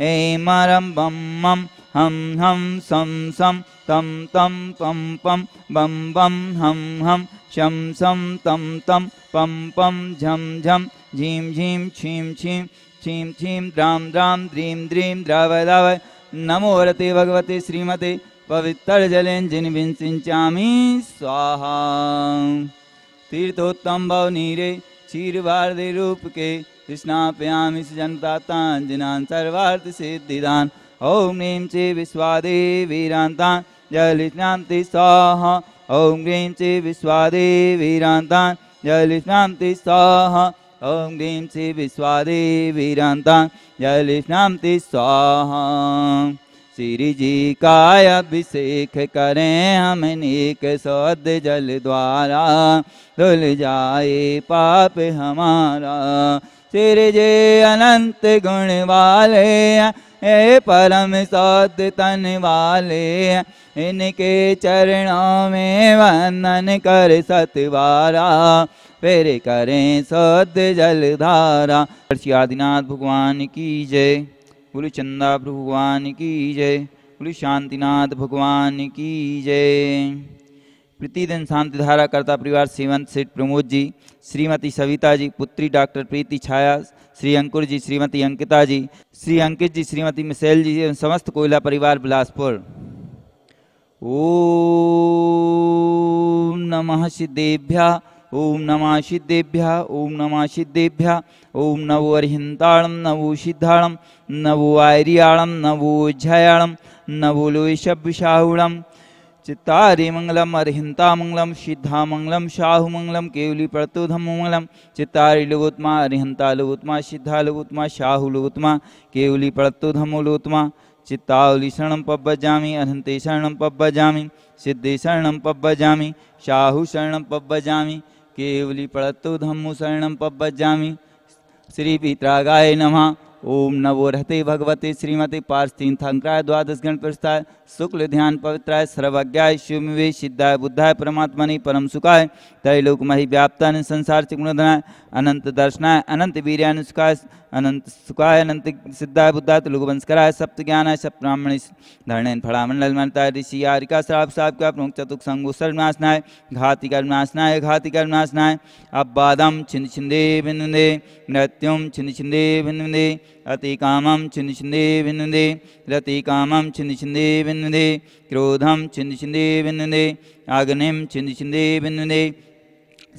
ऐं रं बं मं हं हं सं सं तं तं पं पं बं बं हं हं शं शं तं तं पं पं झं झं झीं झीं छीं छीं छीं छीं द्रां द्रां द्रीं द्रीं द्राव द्राव। नमो वरते भगवते श्रीमते पवित्रजलेन सिंचामि स्वाहा। तीर्थोत्तम भव नीरे क्षीरवार्धे रूपके स्नापयामि जनतातांजनान् सर्वार्थ सिद्धिदान्। ओं ह्रीं चे विश्वादेवीरान्तान् जलिस्नान्ति स्वाहा। ओं ह्रीं चे विश्वादेवीरान्तान् जलिस्नान्ति स्वाहा। ओं ह्रीं चे विश्वादेवीरान्तान् जलिस्नान्ति स्वाहा। श्री जी का अभिषेक करें हम नेक सौद जल द्वारा, धुल जाए पाप हमारा। श्री जी अनंत गुण वाले हे परम सौद तन वाले, इनके चरणों में वंदन कर सतवारा, फिर करें सौद जल धारा। श्री आदिनाथ भगवान की जय। बोलो चंदा भगवान की जय। बोलो शांतिनाथ भगवान की जय। प्रतिदिन शांति धारा करता परिवार सेवंत सेठ प्रमोद जी, श्रीमती सविता जी, पुत्री डॉक्टर प्रीति छाया, श्री अंकुर जी, श्रीमती अंकिता जी, श्री अंकित जी, श्रीमती मिसेल जी एवं समस्त कोयला परिवार बिलासपुर। ओम नमः सिद्धेभ्यः। ओम नमः सिद्धेभ्यः। ओम नमः सिद्धेभ्यः। ओम नवो अरिहंताणं नवो सिद्धाणं नवो आर्याणं नवो जयाणं नवो लोयशब्दशाहुणं। चित्तारि मंगलम अरिहंता मंगलम सिद्धा मंगलम शाहु मंगलम केवली प्रतोधम मंगलम। चित्तारि लोगोत्मा अरिहंता लोगोत्मा सिद्धा लोगोत्मा शाहु लोगोत्मा केवली प्रतोधमो लोगोत्मा। चित्तावली शरणं पब्बजामि अरिहंते शरणं पब्बजामि सिद्धे शरणं पब्बजामि शाहु शरणं पब्बजामि केवली प्रतोधमो शरणं पब्बजामि। श्री पीत्रागाय नमः। ओम नवो रहते भगवते श्रीमते पार्थिन थंक्राय द्वादश गण प्रस्थाय शुक्ल ध्यान पवित्राय सर्वज्ञाय शिवमिवे सिद्धाय बुद्धाय परमात्मने परम सुखाय त्रैलोकमहि व्याप्तान संसार चिगुणधनाय अनंत दर्शनाय अनंत वीर्यानुष्काय अनंत सुखाय अनंत सिद्धाय बुद्धाय लोकवंशकराय सप्त ज्ञानाय सप्त ब्राह्मणे धरणेन फलामंडल मनताय ऋषि यारिका श्राप साप का प्रमुख चतुक संगो सर्वनाशनाय घाति कर्मनाशनाय घाति कर्मनाशनाय। अब्बादम छिन्न छिंदे बिंदे नृत्युम छिन्न छिंदे बिंदे अति कामम छिन्न छिंदे बिंदे रति कामम छिन्न छिंदे बिंदे क्रोधम छिन्न छिंदे बिंदे अग्निम छिन्न छिंदे बिंदे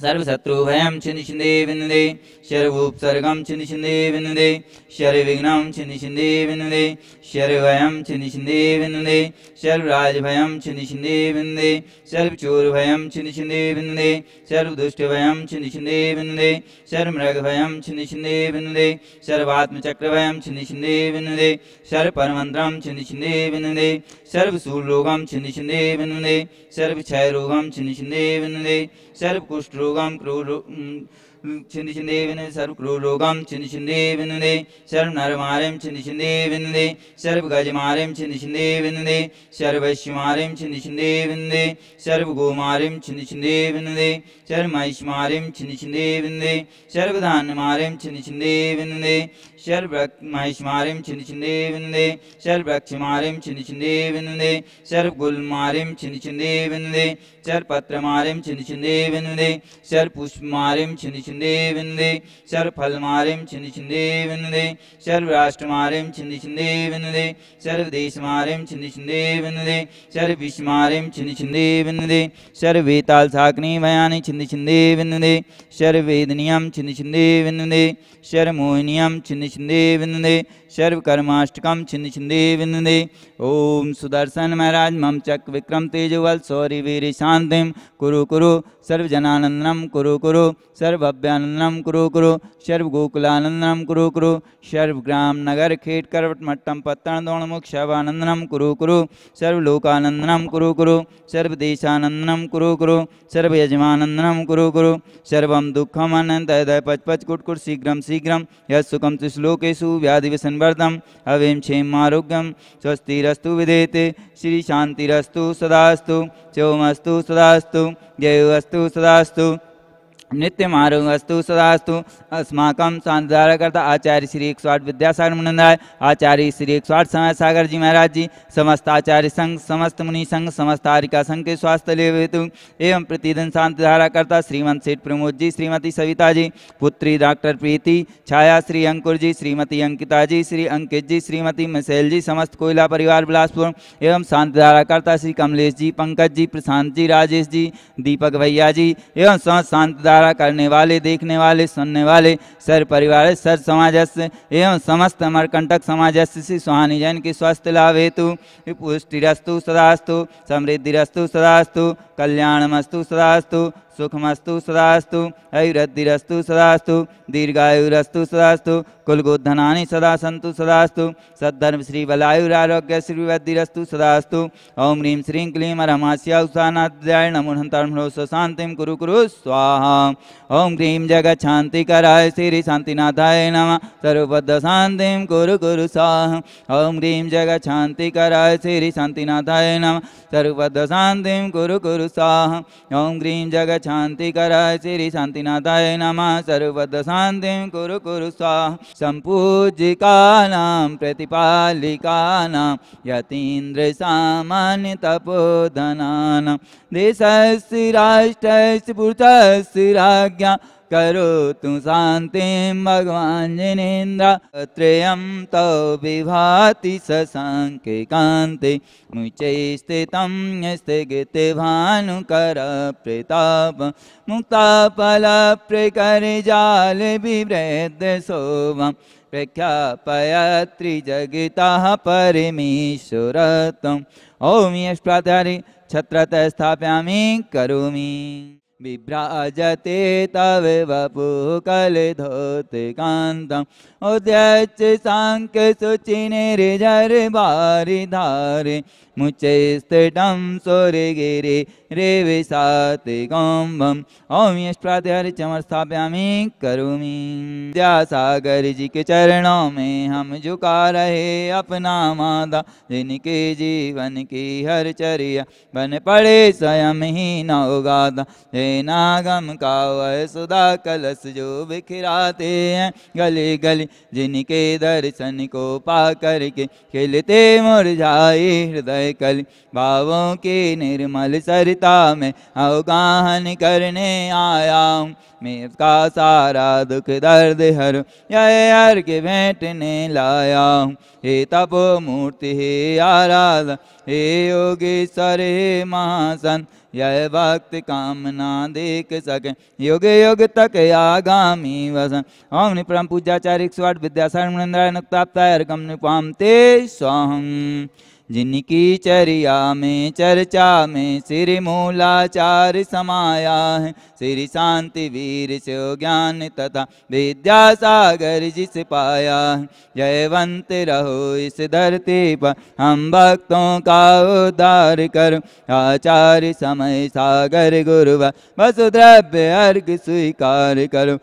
सर्वशत्रुभयं छिन्न छिंदे बिंदे शर्वोपसर्गम छिन्न छिंदे बिंदे शर्वविघ्नं छिन्न छिंदे बिंदे शर्वभयं छिन्न छिंदे बिंदे शर्वराजभयं छिन्न छिंदे बिंदे शर्वचोरभयं छिन्न छिंदे बिंदे शर्वदुष्टभयं छिन्न छिंदे बिंदे शर्वमृगभयं छिन्न छिंदे बिंदे शर्वात्मचक्रभयं छिन्न छिंदे बिंदे शर्वपरमन्त्रं छिन्न छिंदे बिंदे सर्वशूलरोगं छिन्न छिंदे बिंदे सर्वक्षयरोगं छिन्न छिंदे बिंदे सर्वकुष्ठरोगं छिन्न छिंदे बिंदे सर्वक्रोरोगं छिन्न छिंदे बिंदे सर्वनरमारिं छिन्न छिंदे बिंदे सर्वगजमारिं छिन्न छिंदे बिंदे सर्ववैश्यमारिं छिन्न छिंदे बिंदे सर्वगोमारिं छिन्न छिंदे बिंदे सर्वमहिषमारिं छिन्न छिंदे बिंदे सर्वधान्यमारिं छिन्न छिंदे बिंदे सर्वमहिषमारिं छिन्न छिंदे बिंदे सर्ववृक्षमारिं छिन्न छिंदे बिंदे सर्वगुलमारिं छिन्न छिंदे बिंदे सर्वपत्रमारिं छिन्न छिंदे बिंदे सर्वपुष्पमारिं छिन्न छिंदे बिंदे सर्वफलमारिं छिन्न छिंदे बिंदे सर्वराष्ट्रमारिं छिन्न छिंदे बिंदे सर्वदेशमारिं छिन्न छिंदे बिंदे सर्वविश्वमारिं छिन्न छिंदे बिंदे सर्ववेताल साकनी भयानि छिन्न छिंदे बिंदे सर्ववेदनियं छिन्न छिंदे बिंदे सर्वमोहिनियं छिन्न छिंदे बिंदे सर्वकर्माष्टकं छिन्न छिंदे बिंदे। ओम सुदर्शन महाराज मम चक विक्रम तेजवल सौरी वीर शांतिम कुरु कुरु सर्वजनानंदनम कुरु कुरु सर्वभव्यानंदनम कुरु कुरु सर्वगोकुलानंदनम कुरु कुरु सर्वग्राम नगर खेट करवट मट्टम पत्तन दोणमुख शवानंदनम कुरु कुरु सर्वलोकानंदनम कुरु कुरु सर्वदेशानंदनम कुरु कुरु सर्वयजमानंदनम कुरु कुरु सर्वम दुःखम अनंत हृदय पचपच कुटकुट शीघ्रम शीघ्रम यत्सुखम त्रिश्लोकेषु व्याधिविसंवर्धम अवेम क्षेम आरोग्यम स्वस्तिरस्तु विधेते श्री शांतिरस्तु सदास्तु शिवमस्तु सदास्तु जयोस्तु सदास्तु नित्यम आरोग्यस्तु सदास्तु। अस्माकं शांतिधारकर्ता आचार्य श्री 108 विद्यासागर मुनिंद्राय, आचार्य श्री 108 समय सागर जी महाराज जी, समस्त आचार्य संघ, समस्त मुनि संघ, समस्त आरिका संघ के स्वास्थ्य लेव हेतु एवं प्रतिदिन शांतिधाराकर्ता श्रीमंत सेठ प्रमोद जी, श्रीमती सविता जी, पुत्री डॉक्टर प्रीति, छाया श्री अंकुर जी, श्रीमती अंकिता जी, श्री अंकित जी, श्रीमती मिसेल जी, समस्त कोयला परिवार बिलासपुर एवं शांतिधाराकर्ता श्री कमलेश जी, पंकज जी, प्रशांत जी, राजेश जी, दीपक भैया जी एवं समस्त शांतिधारा करने वाले, देखने वाले, सुनने वाले सर परिवार, सर समाजस्य एवं समस्त अमरकंटक समाजस्य श्री सुहानी जैन के स्वास्थ्य लाभ हेतु पुष्टिरस्तु सदास्तु, समृद्धिरस्तु सदास्तु, कल्याणमस्तु सदास्तु, सुखमस्तु सदास्तु, ऐरद्धिरस्तु सदास्तु, दीर्घायुरस्तु सदास्तु, कुलगोधनानि सदा सन्तु सदास्तु, सद्धर्म श्री बलायुरारोग्य श्री वृद्धिरस्तु सदास्तु। ओम ह्रीं श्रीं क्लीं रमास्या उषानाध्याय नमो हंतारणो शांतिं कुरु कुरु स्वाहा। ओम ह्रीं जगत् शांतिकराय श्री शांतिनाथाय नमः, सर्वबद्ध शांतिं कुरु कुरु स्वाहा। ओम ह्रीं जगत् शांतिकराय श्री शांतिनाथाय नमः, सर्वबद्ध शांतिं कुरु कुरु स्वाहा। ओम ह्रीं जगत् शांतिकराय श्री शांतिनाथाय नमः, सर्वबद्ध शांतिं कुरु कुरु स्वाहा। संपूज्यकानां प्रतिपालिकानां यतीन्द्र सामान्य तपोधनानां देशस्य राष्ट्रस्य पुरुषस्य राज्ञा करोतु शांतिं भगवान् जिनेन्द्र। त्रयं तव विभाति शशाङ्के कान्ते मुचे स्थितं स्थगिते भानुकर प्रताप मुक्ताफलप्रकरजाल बिभ्रद्य शोभं प्रख्यापयत्रिजगतः परमेश्वरत्वम्। ॐ यष्टाधारि छत्रतः स्थापयामि करोमि। विभ्राजते तव वपुः कलधौतकान्तम् उद्यच्च साङ्ख्य शुचिनिर्झरबारिधारे मुचे स्थितं सूर्यगिरे रेविसातिगम्बम्। ॐ यष्टाधारि चमर स्थापयामि करोमि। विद्यासागर जी के चरणों में हम झुका रहे अपना मादा, जिनके जीवन की हर चर्या बन पड़े स्वयं ही नौगादा। नागम का वह सुधा कलश जो बिखराते हैं गली गली, जिनके दर्शन को पा करके खिलते मुरझाए हृदय कली। भावों के निर्मल सरिता में अवगाहन करने आया हूँ, मैं उसका सारा दुख दर्द हर यह अर्घ भेंटने लाया हूँ। हे तपो मूर्ति हे आराध, हे योगेश्वर हे महासन, यह भक्त कामना देख सके युग युग तक आगामी वसन। ओम परम पूज्याचार्य 108 विद्यासागर मुनिंद्राय नुक्ताप्ताय अर्घम निपाम ते स्वाहम्। जिनकी चर्या में चर्चा में श्री मूलाचार्य समाया है, श्री शांति वीर शिव ज्ञान तथा विद्यासागर जिस पाया है। जयवंत रहो इस धरती पर हम भक्तों का उद्धार करो, आचार्य समय सागर गुरु वसुद्रव्य अर्घ स्वीकार करो।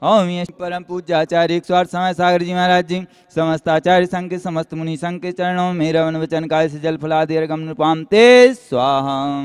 ओम ये परम पूज्य आचार्य 108 समय सागर जी महाराज जी, समस्त आचार्य संघ के समस्त मुनि संघ के चरणों में मेरा वचन काल से जल फलादि अर्घम निपाम ते स्वाहा।